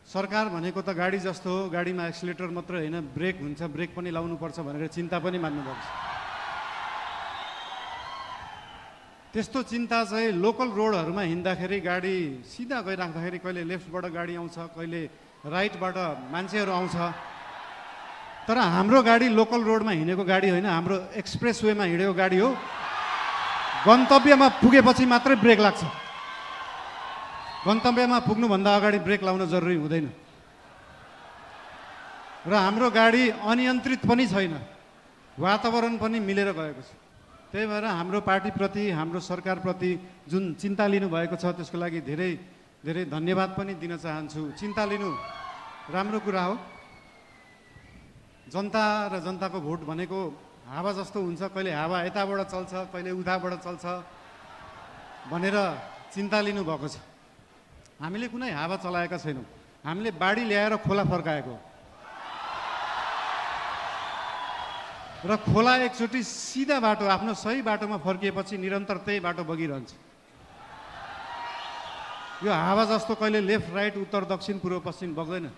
सरकार भनेको त गाडी जस्तो हो, गाडीमा एक्सिलेटर मात्र होइन ब्रेक हुन्छ, ब्रेक पनि लाउनुपर्छ भनेर चिन्ता पनि मान्नुपर्छ। त्यस्तो चिन्ता चाहिँ लोकल रोडहरूमा हिँड्दाखेरि गाडी सिधा गइराख्दाखेरि कहिले लेफ्टबाट गाडी आउँछ, कहिले राइटबाट मान्छेहरू आउँछ। तर हाम्रो गाडी लोकल रोडमा हिँडेको गाडी होइन, हाम्रो एक्सप्रेस वेमा हिँडेको गाडी हो। गन्तव्यमा पुगेपछि मात्रै ब्रेक लाग्छ, गन्तव्यमा पुग्नुभन्दा अगाडि ब्रेक लाउन जरुरी हुँदैन। र हाम्रो गाडी अनियन्त्रित पनि छैन, वातावरण पनि मिलेर गएको छ। त्यही भएर हाम्रो पार्टीप्रति, हाम्रो सरकारप्रति जुन चिन्ता लिनुभएको छ त्यसको लागि धेरै धेरै धन्यवाद पनि दिन चाहन्छु। चिन्ता लिनु राम्रो कुरा हो। जनता र जनताको भोट भनेको हावा जस्तो हुन्छ, कहिले हावा यताबाट चल्छ, कहिले उताबाट चल्छ भनेर चिन्ता लिनुभएको छ। हामीले कुनै हावा चलाएका छैनौँ, हामीले बाढी ल्याएर खोला फर्काएको र खोला एकचोटि सिधा बाटो आफ्नो सही बाटोमा फर्किएपछि निरन्तर त्यही बाटो बगिरहन्छ। यो हावा जस्तो कहिले लेफ्ट राइट उत्तर दक्षिण पूर्व पश्चिम बग्दैन।